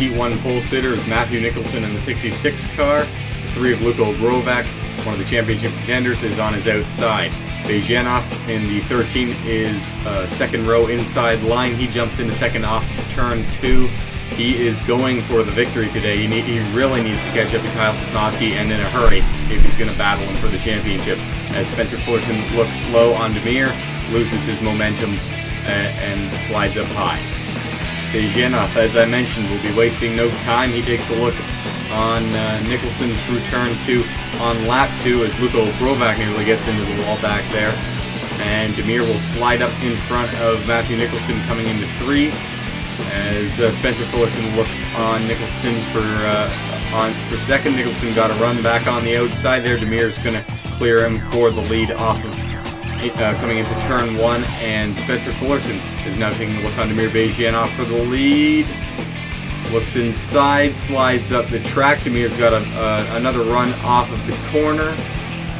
Heat 1 pole sitter is Matthew Nicholson in the 66 car. The 3 of Luko Grovak, one of the championship contenders, is on his outside. Bezhenov in the 13 is second row inside line. He jumps into second off of turn 2. He is going for the victory today. He really needs to catch up to Kyle Sosnowski, and in a hurry if he's going to battle him for the championship. As Spencer Fullerton looks low on Demir, loses his momentum and slides up high. Bezhenov, as I mentioned, will be wasting no time. He takes a look on Nicholson through turn 2 on lap 2 as Luko Grovak nearly gets into the wall back there. And Demir will slide up in front of Matthew Nicholson coming into 3. As Spencer Fullerton looks on Nicholson for second. Nicholson got a run back on the outside there. Demir's going to clear him for the lead off of coming into turn 1, and Spencer Fullerton is now taking a look on Demir Bezhenov for the lead. Looks inside, slides up the track. Demir's got another run off of the corner,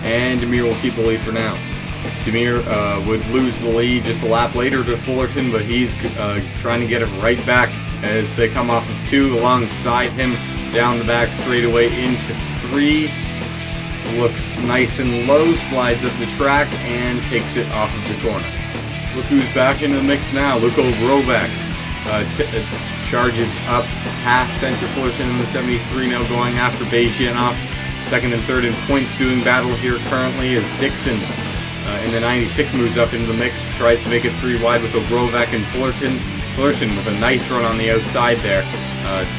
and Demir will keep the lead for now. Demir would lose the lead just a lap later to Fullerton, but he's trying to get it right back as they come off of 2 alongside him down the back straightaway into 3. Looks nice and low, slides up the track, and takes it off of the corner. Look who's back into the mix now. Luko Grovak charges up past Spencer Fullerton in the 73 now, going after Bezhenov. Second and third in points doing battle here currently as Dixon in the 96 moves up into the mix, tries to make it 3 wide with Grovak and Fullerton. Fullerton with a nice run on the outside there.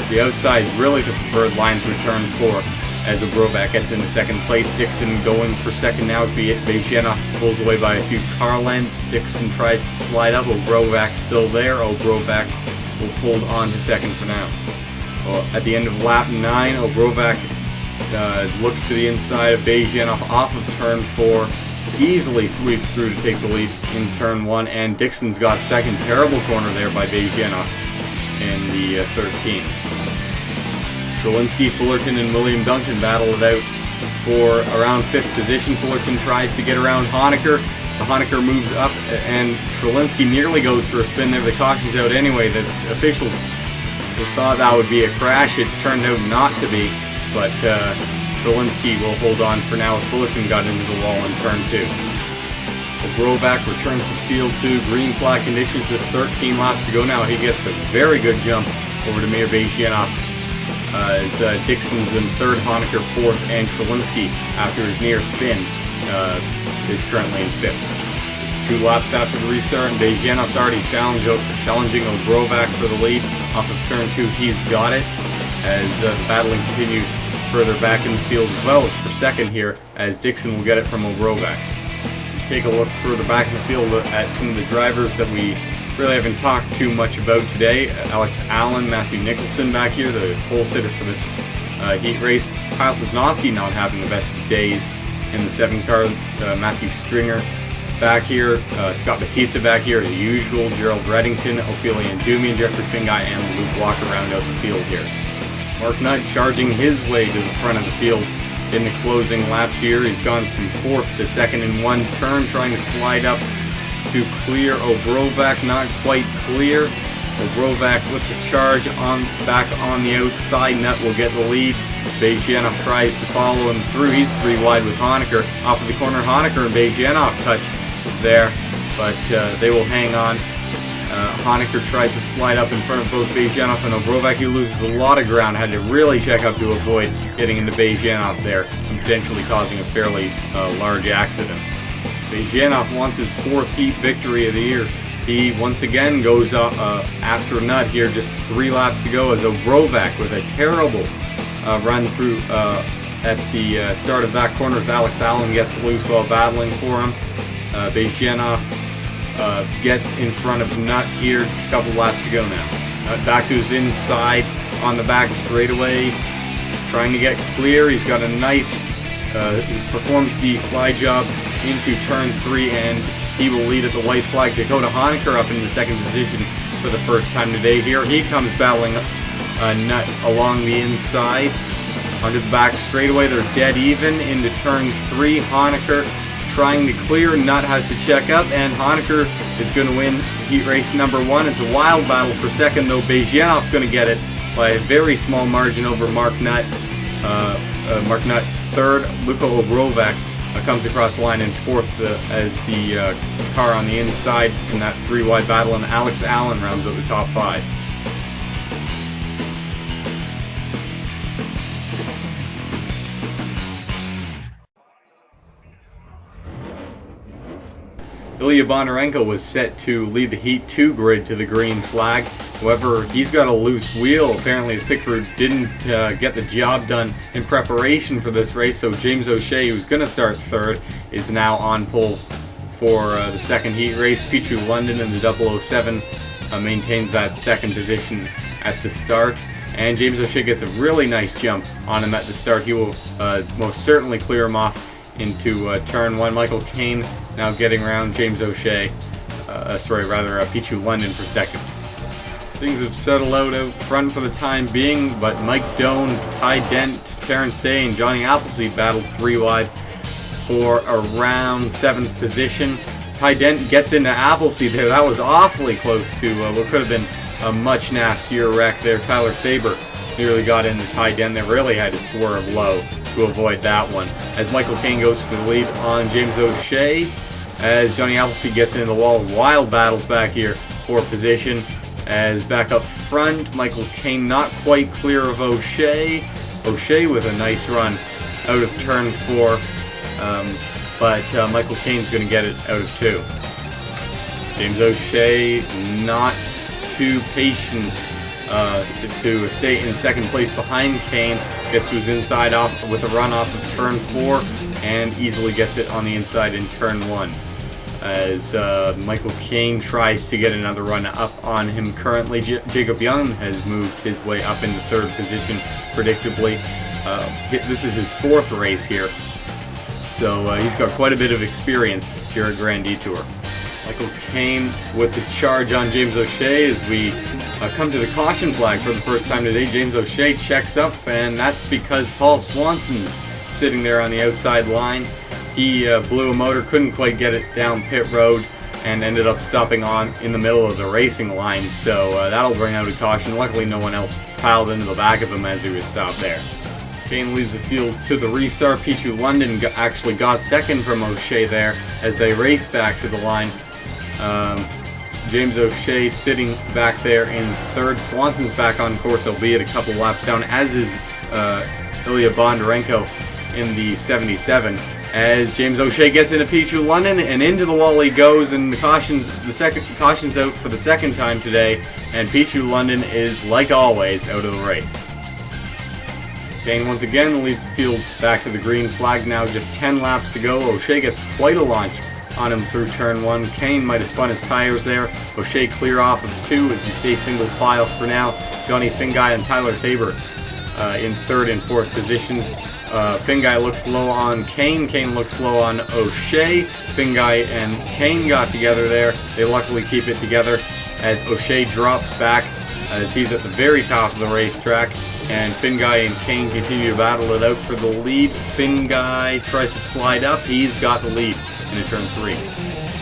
The outside really the preferred line through turn 4 as Grovak gets into second place. Dixon going for second now as Bezhenov pulls away by a few car lengths. Dixon tries to slide up. Grovak's still there. Grovak will hold on to second for now. Well, at the end of lap 9, Grovak looks to the inside of Bezhenov off of turn 4. Easily sweeps through to take the lead in turn 1, and Dixon's got second. Terrible corner there by Bezhenov in the 13. Trelinsky, Fullerton, and William Duncan battle it out for around 5th position. Fullerton tries to get around Honecker. Honecker moves up, and Trelinsky nearly goes for a spin there. The caution's out anyway. The officials thought that would be a crash. It turned out not to be, but Trelinsky will hold on for now as Fullerton got into the wall in turn 2. Grovak returns the field to green flag conditions, just 13 laps to go now. He gets a very good jump over Demir Bezhenov as Dixon's in 3rd, Honecker 4th, and Trelinsky, after his near spin, is currently in 5th. Just 2 laps after the restart, and Bezhenov's already challenging Grovak for the lead off of turn 2. He's got it as the battling continues further back in the field, as well as for second here, as Dixon will get it from Grovak. Take a look further back in the field at some of the drivers that we really haven't talked too much about today. Alex Allen, Matthew Nicholson back here, the pole sitter for this heat race. Kyle Sosnowski not having the best of days in the 7 car. Matthew Stringer back here. Scott Batista back here, the usual. Gerald Reddington, Ophelia Ndumian, Jeffrey Fingai, and Luke Walker round out the field here. Mark Nutt charging his way to the front of the field in the closing laps here. He's gone from 4th to 2nd in 1 turn, trying to slide up to clear Grovak. Not quite clear. Grovak with the charge back on the outside. Nutt will get the lead. Bezhenov tries to follow him through. He's 3 wide with Honecker. Off of the corner, Honecker and Bezhenov touch there, but they will hang on. Honecker tries to slide up in front of both Bezhenov and Grovak. He loses a lot of ground. Had to really check up to avoid getting into Bezhenov there and potentially causing a fairly large accident. Bezhenov wants his 4th heat victory of the year. He once again goes after Nutt here, just 3 laps to go, as Grovak with a terrible run through at the start of that corner as Alex Allen gets loose while battling for him. Bezhenov gets in front of Nutt here, just a couple laps to go now. Nutt back to his inside on the back straightaway, trying to get clear. He's got a nice, performs the slide job into turn 3, and he will lead at the white flag. Dakota Honecker up in the 2nd position for the first time today. Here he comes battling Nutt along the inside. Onto the back straightaway, they're dead even into turn 3. Honecker trying to clear. Nutt has to check up, and Honecker is going to win heat race number 1. It's a wild battle for second, though. Bezhenov's going to get it by a very small margin over Mark Nutt. Mark Nutt third. Luka Obrovac comes across the line in fourth as the car on the inside in that 3-wide battle, and Alex Allen rounds out the top 5. Ilya Bondarenko was set to lead the Heat 2 grid to the green flag. However, he's got a loose wheel. Apparently his pit crew didn't get the job done in preparation for this race, so James O'Shea, who's going to start third, is now on pole for the second heat race. Pichu London in the 007 maintains that second position at the start. And James O'Shea gets a really nice jump on him at the start. He will most certainly clear him off into turn 1. Michael Caine now getting around James O'Shea, Pichu London for second. Things have settled out front for the time being, but Mike Doan, Ty Dent, Terrence Day, and Johnny Appleseed battled 3 wide for around 7th position. Ty Dent gets into Appleseed there. That was awfully close to what could have been a much nastier wreck there. Tyler Faber nearly got into Ty Dent. They really had to swerve low to avoid that one. As Michael Caine goes for the lead on James O'Shea, as Johnny Appleseed gets into the wall. Wild battles back here for position. As back up front, Michael Caine not quite clear of O'Shea. O'Shea with a nice run out of turn 4, but Michael Caine's going to get it out of 2. James O'Shea not too patient to stay in second place behind Caine. Gets to his inside off with a run off of turn 4 and easily gets it on the inside in turn 1. As Michael Caine tries to get another run up on him currently. Jacob Young has moved his way up into 3rd position predictably. This is his 4th race here, so he's got quite a bit of experience here at Grand Detour. Michael Caine with the charge on James O'Shea as we come to the caution flag for the first time today. James O'Shea checks up, and that's because Paul Swanson's sitting there on the outside line. He blew a motor, couldn't quite get it down pit road, and ended up stopping in the middle of the racing line, so that'll bring out a caution. Luckily no one else piled into the back of him as he was stopped there. Caine leads the field to the restart. Pichu London actually got second from O'Shea there as they raced back to the line. James O'Shea sitting back there in 3rd. Swanson's back on course, albeit a couple laps down, as is Ilya Bondarenko in the 77. As James O'Shea gets into Pichu London, and into the wall he goes, and the caution's out for the second time today, and Pichu London is, like always, out of the race. Caine once again leads the field back to the green flag now, just 10 laps to go. O'Shea gets quite a launch on him through turn 1. Caine might have spun his tires there. O'Shea clear off of 2 as we stay single file for now. Johnny Finguy and Tyler Faber in 3rd and 4th positions. Finguy looks low on Caine. Caine looks low on O'Shea. Finguy and Caine got together there. They luckily keep it together as O'Shea drops back as he's at the very top of the racetrack. And Finguy and Caine continue to battle it out for the lead. Finguy tries to slide up. He's got the lead into turn 3.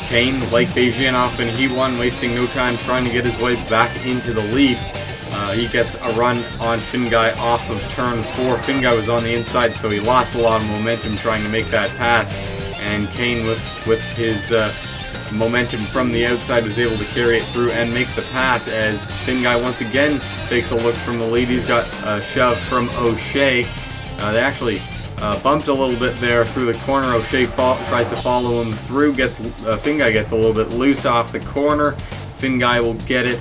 Caine, like Bejianov, and he won, wasting no time trying to get his way back into the lead. He gets a run on Finguy off of turn 4. Finguy was on the inside, so he lost a lot of momentum trying to make that pass. And Caine, with his momentum from the outside, was able to carry it through and make the pass as Finguy once again takes a look from the lead. He's got a shove from O'Shea. They actually bumped a little bit there through the corner. O'Shea tries to follow him through. Finguy gets a little bit loose off the corner. Finguy will get it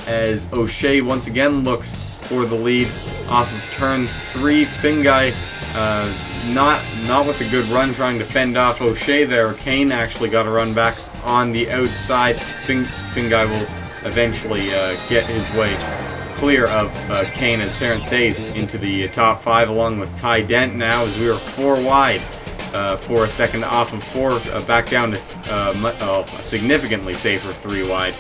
as O'Shea once again looks for the lead off of turn 3. Finguy not with a good run trying to fend off O'Shea there. Caine actually got a run back on the outside. Finguy will eventually get his way clear of Caine as Terrence Days into the top 5 along with Ty Dent now as we are 4 wide for a second off of 4 back down to a significantly safer 3 wide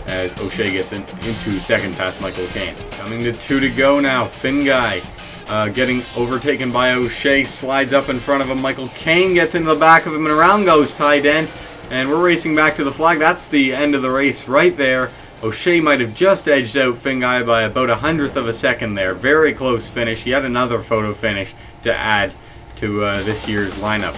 as O'Shea gets into second past Michael Caine. Coming to 2 to go now. Finguy getting overtaken by O'Shea, slides up in front of him. Michael Caine gets into the back of him, and around goes Ty Dent. And we're racing back to the flag. That's the end of the race right there. O'Shea might have just edged out Fingai by about 100th of a second there. Very close finish. Yet another photo finish to add to this year's lineup.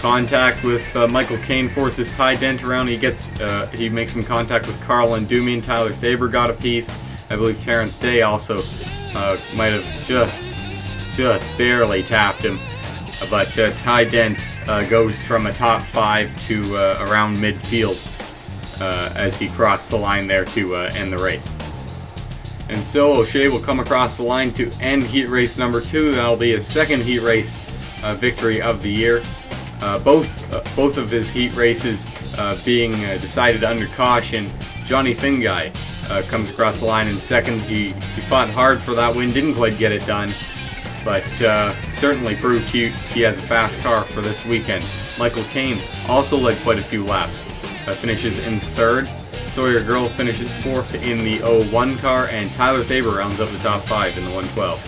Contact with Michael Caine forces Ty Dent around. He makes some contact with Carl and Doomy, and Tyler Faber got a piece. I believe Terrence Day also might have just barely tapped him. But Ty Dent goes from a top 5 to around midfield as he crossed the line there to end the race. And so O'Shea will come across the line to end heat race number 2. That'll be his second heat race victory of the year. Both of his heat races being decided under caution. Johnny Fingai comes across the line in second. He fought hard for that win, didn't quite get it done, but certainly proved he has a fast car for this weekend. Michael Caine also led quite a few laps, finishes in third. Sawyer Girl finishes fourth in the 01 car, and Tyler Faber rounds up the top 5 in the 112.